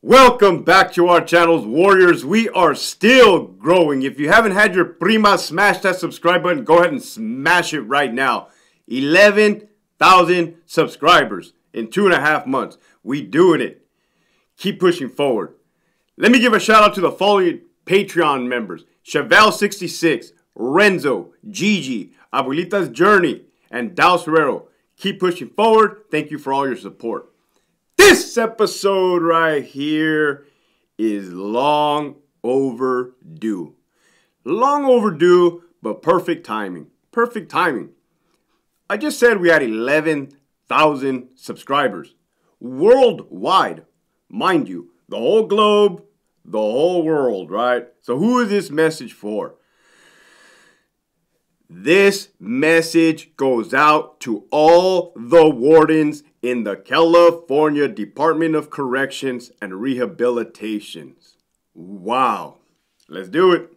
Welcome back to our channels, Warriors. We are still growing. If you haven't had your prima smash that subscribe button, go ahead and smash it right now. 11,000 subscribers in 2.5 months. We doing it. Keep pushing forward. Let me give a shout out to the following Patreon members: Chevelle 66, Renso, GiGi, Abuelitas Journey, and DAUSHERRERO. Keep pushing forward. Thank you for all your support. This episode right here is long overdue. Long overdue, but perfect timing. Perfect timing. I just said we had 11,000 subscribers. Worldwide. Mind you, the whole globe, the whole world, right? So who is this message for? This message goes out to all the wardens in the California Department of Corrections and Rehabilitations. Wow. Let's do it.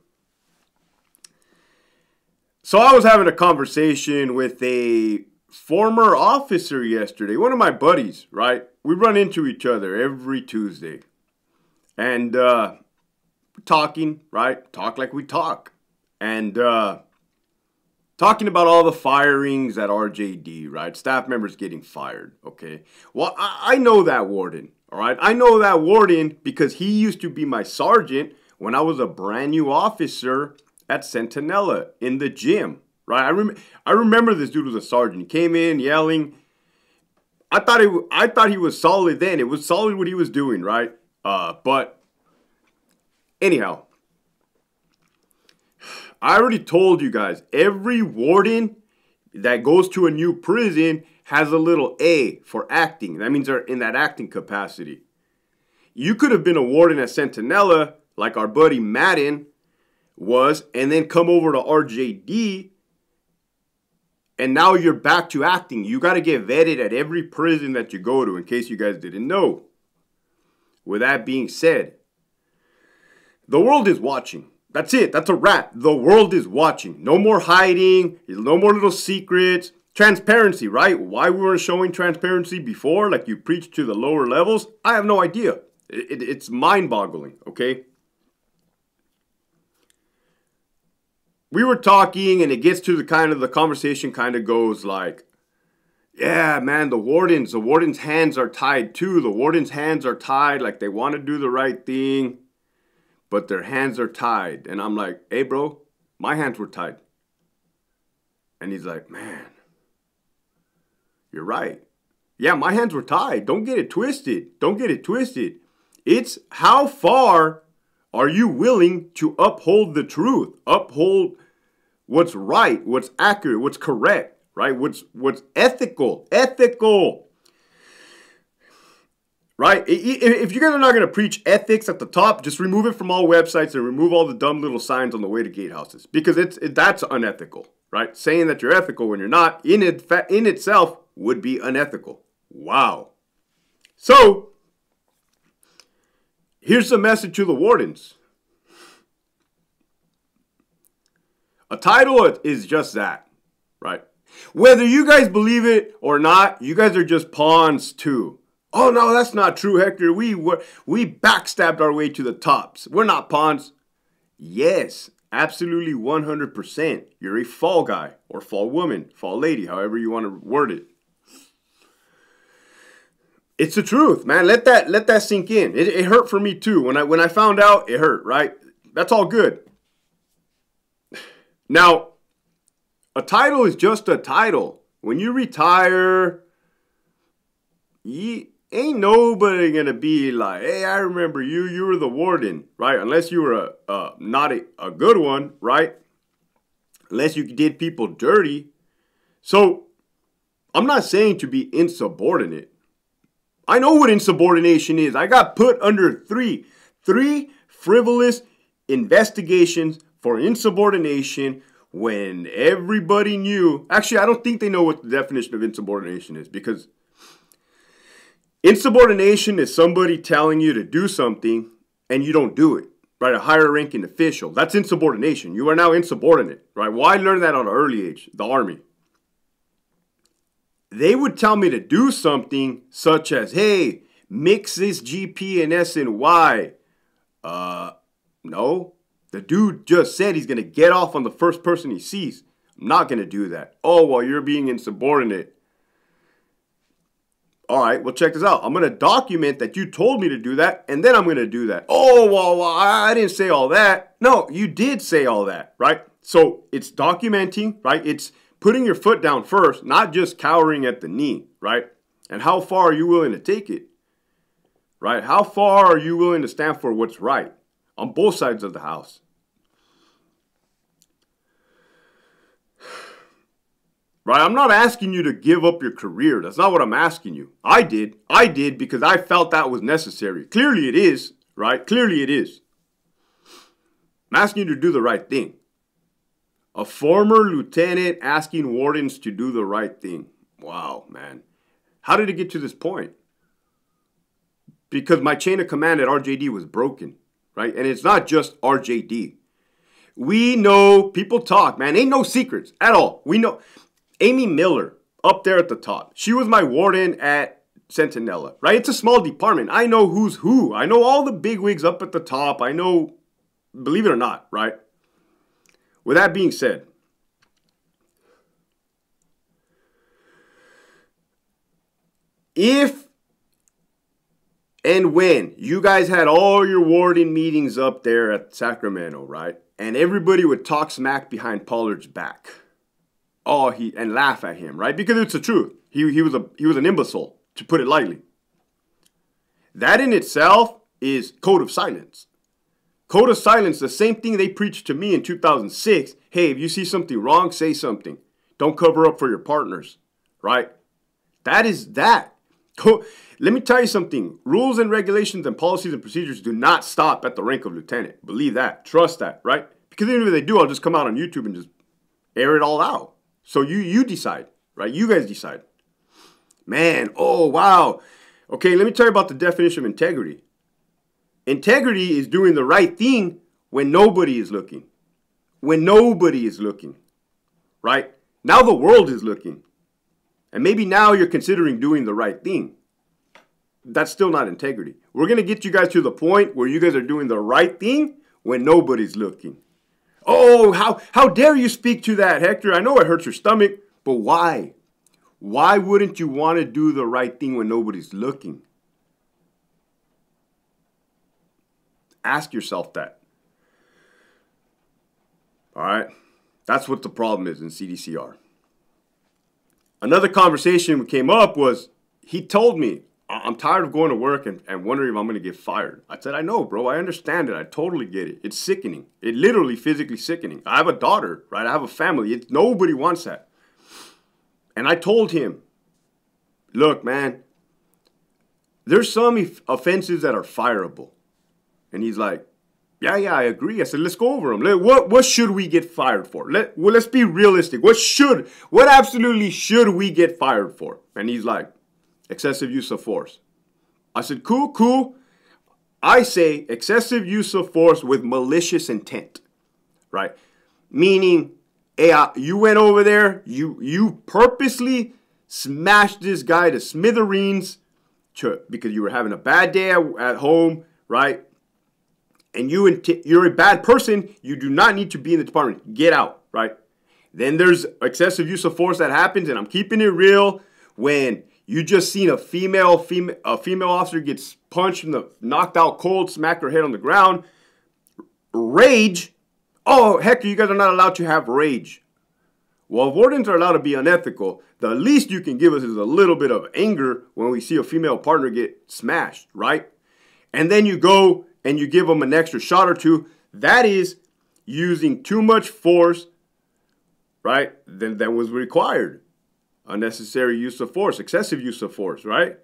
So I was having a conversation with a former officer yesterday, one of my buddies, right? We run into each other every Tuesday. And talking, right? Talk like we talk. And talking about all the firings at RJD, right? Staff members getting fired, okay? Well, I know that warden, all right? I know that warden because he used to be my sergeant when I was a brand new officer at Centinela in the gym, right? I remember this dude was a sergeant. He came in yelling. I thought he was solid then. It was solid what he was doing, right? But anyhow, I already told you guys, every warden that goes to a new prison has a little A for acting. That means they're in that acting capacity. You could have been a warden at Centinela, like our buddy Madden was, and then come over to RJD, and now you're back to acting. You got to get vetted at every prison that you go to, in case you guys didn't know. With that being said, the world is watching. That's it. That's a wrap. The world is watching. No more hiding. No more little secrets. Transparency, right? Why we weren't showing transparency before, like you preach to the lower levels, I have no idea. It's mind-boggling, okay? We were talking, and it gets to the conversation kind of goes like, yeah, man, the warden's hands are tied too. The warden's hands are tied, like they want to do the right thing, but their hands are tied. And I'm like, hey, bro, my hands were tied. And he's like, man, you're right. Yeah, my hands were tied. Don't get it twisted. Don't get it twisted. It's how far are you willing to uphold the truth? Uphold what's right, what's accurate, what's correct, right? What's ethical. Ethical. Right? If you guys are not going to preach ethics at the top, just remove it from all websites and remove all the dumb little signs on the way to gatehouses. Because that's unethical, right? Saying that you're ethical when you're not, in itself, would be unethical. Wow. So, here's the message to the wardens. A title is just that, right? Whether you guys believe it or not, you guys are just pawns too. Oh, no, that's not true, Hector. We backstabbed our way to the tops. We're not pawns. Yes, absolutely 100%. You're a fall guy or fall woman, fall lady, however you want to word it. It's the truth, man. Let that sink in. It hurt for me too. When I found out, it hurt, right? That's all good. Now, a title is just a title. When you retire, ain't nobody gonna be like, hey, I remember you. You were the warden, right? Unless you were not a good one, right? Unless you did people dirty. So, I'm not saying to be insubordinate. I know what insubordination is. I got put under three frivolous investigations for insubordination when everybody knew. Actually, I don't think they know what the definition of insubordination is, because insubordination is somebody telling you to do something and you don't do it, right? A higher ranking official. That's insubordination. You are now insubordinate, right? Well, I learned that at an early age, the Army. They would tell me to do something such as, hey, mixes GP and S and Y. No. The dude just said he's going to get off on the first person he sees. I'm not going to do that. Oh, well, you're being insubordinate. All right, well, check this out. I'm going to document that you told me to do that, and then I'm going to do that. Oh, well, I didn't say all that. No, you did say all that, right? So it's documenting, right? It's putting your foot down first, not just cowering at the knee, right? And how far are you willing to take it, right? How far are you willing to stand for what's right on both sides of the house? Right? I'm not asking you to give up your career. That's not what I'm asking you. I did. I did because I felt that was necessary. Clearly it is, right? Clearly it is. I'm asking you to do the right thing. A former lieutenant asking wardens to do the right thing. Wow, man. How did it get to this point? Because my chain of command at RJD was broken, right? And it's not just RJD. We know, people talk, man. Ain't no secrets at all. We know. Amy Miller, up there at the top. She was my warden at Centinela, right? It's a small department. I know who's who. I know all the bigwigs up at the top. I know, believe it or not, right? With that being said, if and when you guys had all your warden meetings up there at Sacramento, right? And everybody would talk smack behind Pollard's back. Oh, and laugh at him, right? Because it's the truth. He was an imbecile, to put it lightly. That in itself is code of silence. Code of silence, the same thing they preached to me in 2006. Hey, if you see something wrong, say something. Don't cover up for your partners, right? That is that. Let me tell you something. Rules and regulations and policies and procedures do not stop at the rank of lieutenant. Believe that. Trust that, right? Because even if they do, I'll just come out on YouTube and just air it all out. So you decide, right? You guys decide. Man, oh, wow. Okay, let me tell you about the definition of integrity. Integrity is doing the right thing when nobody is looking. When nobody is looking, right? Now the world is looking. And maybe now you're considering doing the right thing. That's still not integrity. We're going to get you guys to the point where you guys are doing the right thing when nobody's looking. Oh, how dare you speak to that, Hector? I know it hurts your stomach, but why? Why wouldn't you want to do the right thing when nobody's looking? Ask yourself that. All right? That's what the problem is in CDCR. Another conversation that came up was, he told me, I'm tired of going to work and wondering if I'm going to get fired. I said, I know, bro. I understand it. I totally get it. It's sickening. It literally physically sickening. I have a daughter, right? I have a family. Nobody wants that. And I told him, look, man, there's some offenses that are fireable. And he's like, yeah, I agree. I said, let's go over them. What should we get fired for? Let's be realistic. What absolutely should we get fired for? And he's like, excessive use of force. I said, cool. I say excessive use of force with malicious intent, right? Meaning, hey, you went over there, you purposely smashed this guy to smithereens because you were having a bad day at home, right? And you're a bad person. You do not need to be in the department. Get out, right? Then there's excessive use of force that happens, and I'm keeping it real when you just seen a female officer gets punched in the knocked out cold, smacked her head on the ground. Rage. Oh, heck, you guys are not allowed to have rage. Well, wardens are allowed to be unethical. The least you can give us is a little bit of anger when we see a female partner get smashed, right? And then you go and you give them an extra shot or two. That is using too much force, right, than was required. Unnecessary use of force, excessive use of force, right?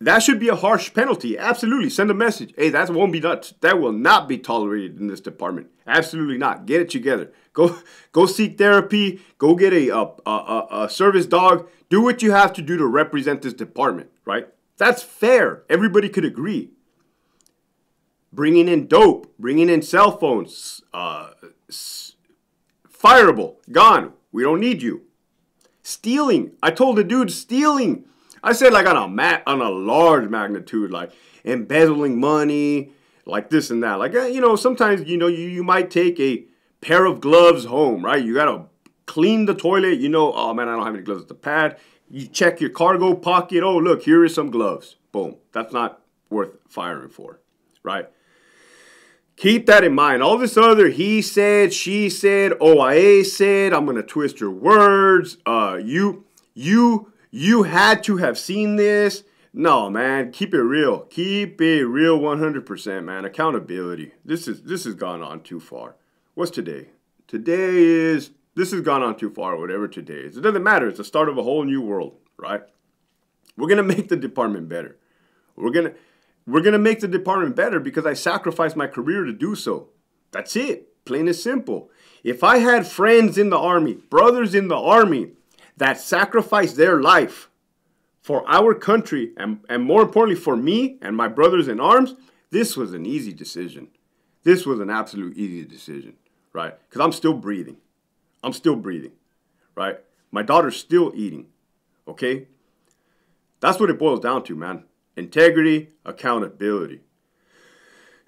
That should be a harsh penalty. Absolutely. Send a message. Hey, that will not be tolerated in this department. Absolutely not. Get it together. Go seek therapy. Go get a service dog. Do what you have to do to represent this department, right? That's fair. Everybody could agree. Bringing in dope, bringing in cell phones, fireable, gone. We don't need you. Stealing. I told the dude, stealing. I said like on a large magnitude, like embezzling money, like this and that. Like, you know, sometimes, you know, you might take a pair of gloves home, right? You got to clean the toilet. You know, oh man, I don't have any gloves at the pad. You check your cargo pocket. Oh, look, here is some gloves. Boom. That's not worth firing for, right? Keep that in mind. All this other he said, she said, OIA said, I'm going to twist your words. You had to have seen this. No, man, keep it real. Keep it real 100%, man. Accountability. This has gone on too far. What's today? This has gone on too far, whatever today is. It doesn't matter. It's the start of a whole new world, right? We're going to make the department better. We're going to make the department better because I sacrificed my career to do so. That's it. Plain and simple. If I had friends in the Army, brothers in the Army, that sacrificed their life for our country and more importantly for me and my brothers in arms, this was an easy decision. This was an absolute easy decision, right? Because I'm still breathing. I'm still breathing, right? My daughter's still eating, okay? That's what it boils down to, man. Integrity, accountability.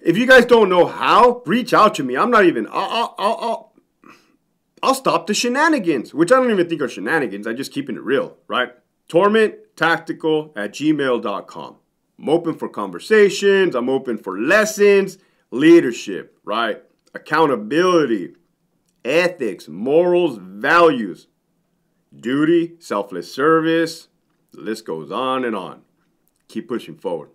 If you guys don't know how, reach out to me. I'm not even, I'll stop the shenanigans, which I don't even think are shenanigans. I'm just keeping it real, right? tormenttactical@gmail.com. I'm open for conversations. I'm open for lessons, leadership, right? Accountability, ethics, morals, values, duty, selfless service. The list goes on and on. Keep pushing forward.